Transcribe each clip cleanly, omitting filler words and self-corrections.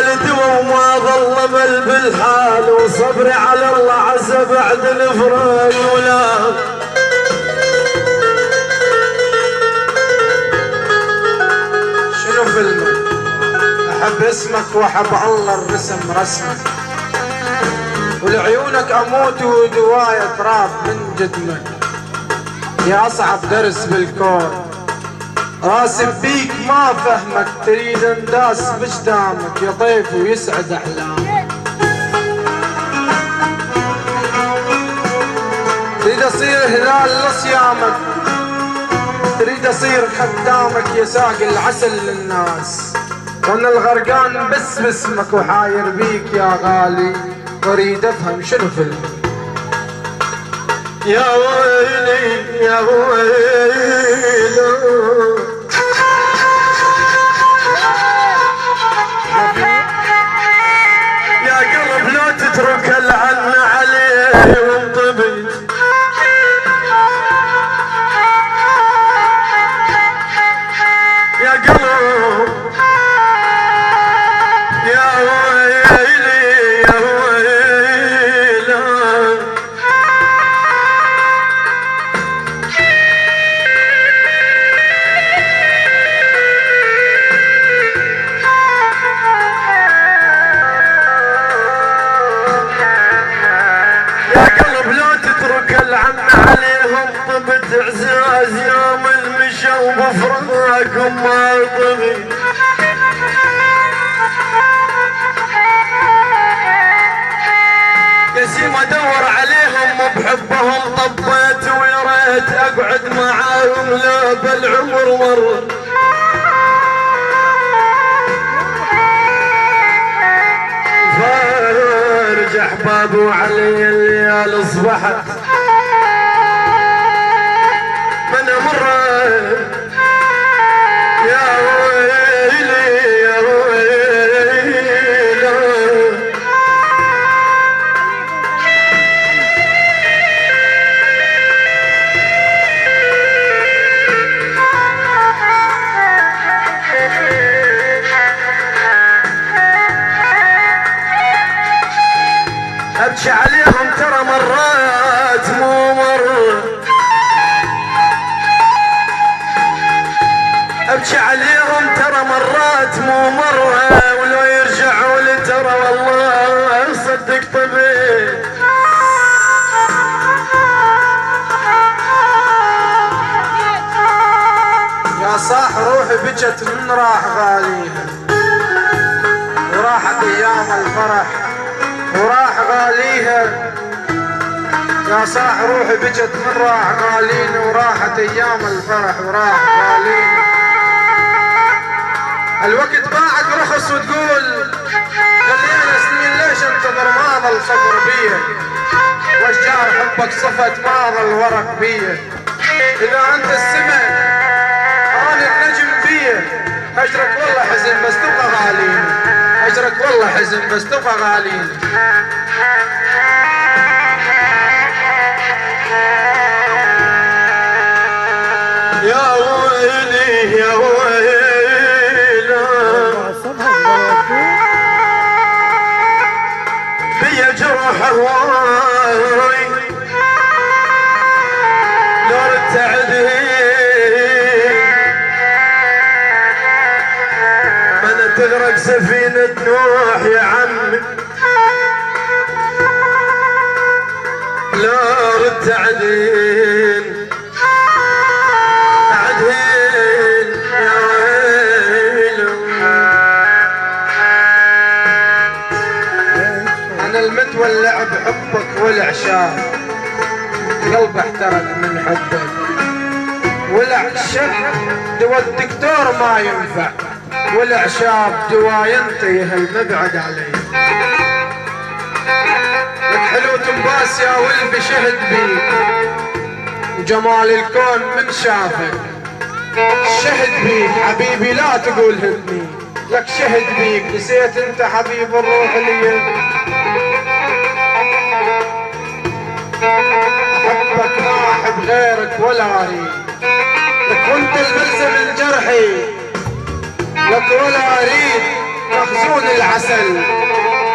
الحال دوا وما ظل مل بالحال، وصبري على الله عسى بعد الفراق ولا شنو فيلمك؟ احب اسمك واحب الله الرسم رسمك، ولعيونك اموت ودوايا تراب من جدمك. يا اصعب درس بالكون راسم بيك ما فهمك، تريد انداس بجدامك يا طيف ويسعد احلامك. تريد اصير هلال لصيامك، تريد اصير خدامك يا ساقي العسل للناس، وانا الغرقان بس باسمك وحاير بيك يا غالي، واريد افهم شنو فيلمك. يا ويلي يا ويلي يا قلب لو تترك العن عليه وانطبي، يا قلب يا ويلي يا ويلي يا قلب لو تترك العن عليهم طبت اعزاز يوم المشى وبفراقهم ما طبي. قسيم ادور عليهم بحبهم طبيت، ويا ريت اقعد معاهم لا بالعمر مر. فارج احبابي وعلي الليال اصبحت من امره، يا ويلي يا ويلي ابكي عليهم ترى مرات مو مر، ابكي عليهم ترى مرات مو مرة، ولو يرجعوا لي ترى والله صدق طبيب. يا صاح روحي بجت من راح غاليها، وراحت ايام الفرح وراح غاليها. يا صاح روحي بجت من راح غالين، وراحت ايام الفرح وراح غالين. الوقت باعك رخص وتقول خلينا سنين ليش انتظر ما ظل صبر بيه، واشجار حبك صفت ما ظل ورق بيه. اذا انت السماء انا النجم بيه، اجرك والله حزن بس تبقى غالين، اجرك والله حزن بس تبقى غالين. يا ويلي يا ويلي بيا جروح هواي لو ارتعدي من تغرق سفينة نوح يا عمي، لا ارتعدين ولع بحبك والعشاق، قلبي احترق من حبك ولع الشك دوا الدكتور ما ينفع، والعشاق دوا ينتهي المبعد علي. لك حلو تنباس يا ولبي شهد بيك، وجمال الكون من شافك شهد بيك حبيبي لا تقول هدني، لك شهد بيك نسيت انت حبيب الروح لي. احبك ما احب غيرك ولا اريد، لك وانت الملزم الجرحي، لك ولا اريد مخزون العسل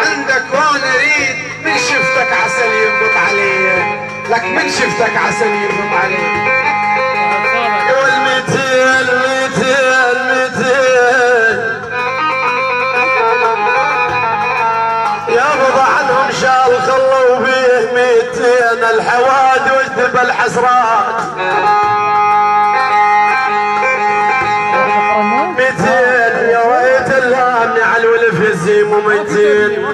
عندك وان اريد من شفتك عسل ينبط عليه لك من شفتك عسل ينبط عليه والميتين ميتين ميتين يابض عنهم شال خلوا بيه ميتين الحواد واجذب الحسرات ميتين يا ريت اللامني على الولف يزيم وميتين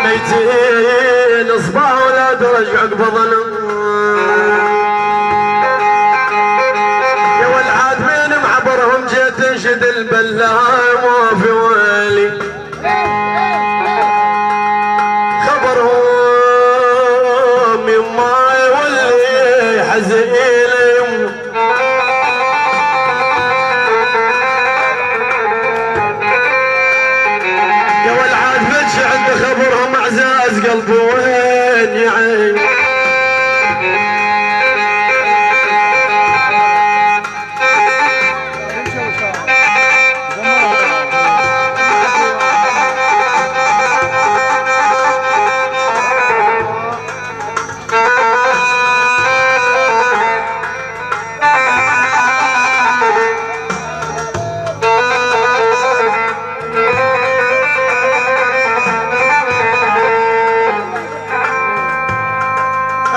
ميتين اصبع ولا درج عقب ظلم يا والعاد من معبرهم جيت انشد البلام وفي ويلي خبرهم يما يولي حزين خبرهم اعزاز قلبي وين يا عين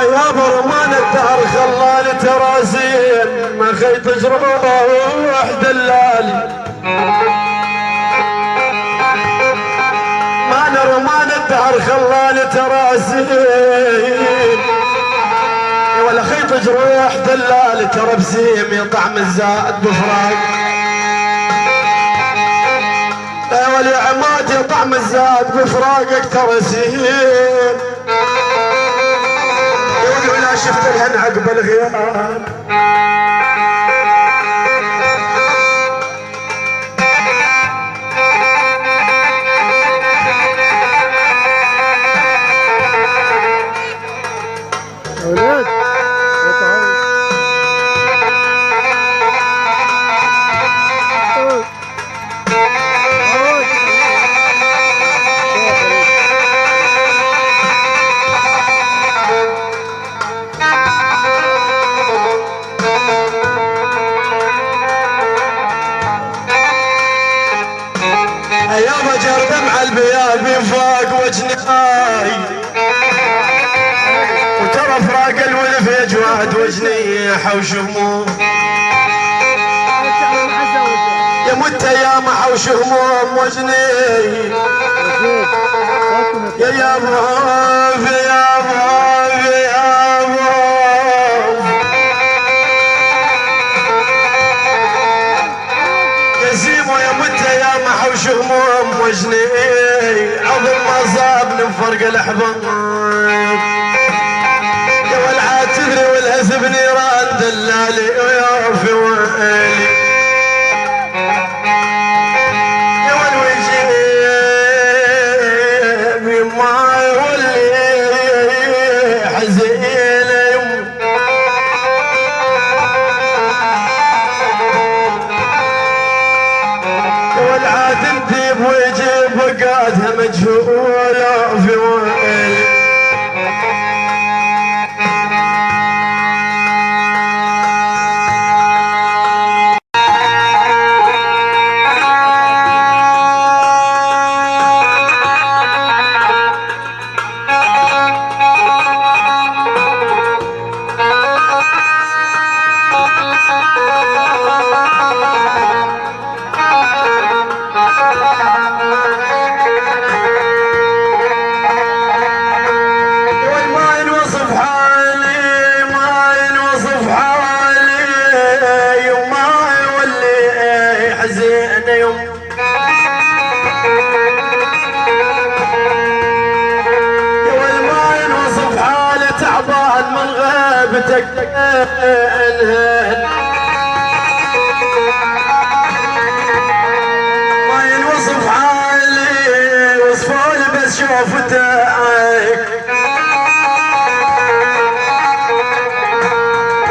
يا برمان الدهر خلاني تراسين ما خيط تجربه وروح دلالي ما رمان الدهر خلاني تراسين ولا خيط جروح دلالي ترى بسيم يطعم الزاد بفراق ولا عماد يطعم الزاد بفراقك ترى سين ولا شفت الهن عقب الغياب اولاد ايام جر دمع البيابي فاق وجناي وترى فراق الولف يجواد وجني حوش هموم يا مت يا محوش هموم وجني يا ابواب يا ابواب يا ابواب يزيم يا مت يا محوش هموم وجني عظم ما صاب من فرق الاحباب يا والعاد تدري والهزب نيران دلالي ويا في ويلي يا والوجيب ما يولي حزين يا والعاد انتيب ويجيب وقاتها مجهولة في ويلي صاحبتك ما ينوصف حالي وصفوني بس شوفتك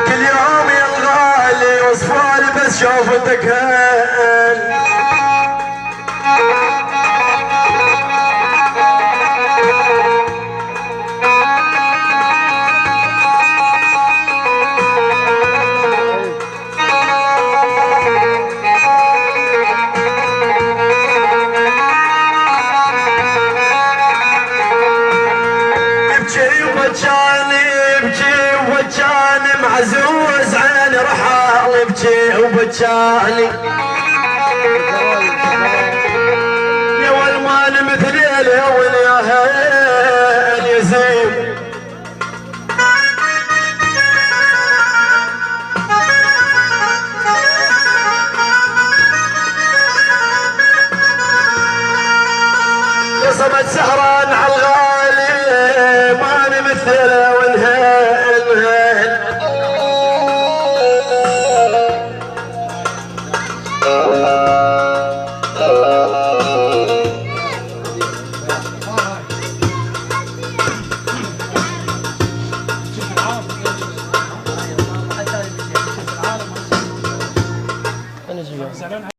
كل يوم يا الغالي وصفوني بس شوفتك معزوز عين رحال يبكي وبكاني يا والمان مثل الهول يا هيل يزيد قصمت سهران على الغالي ما نمثله والهيل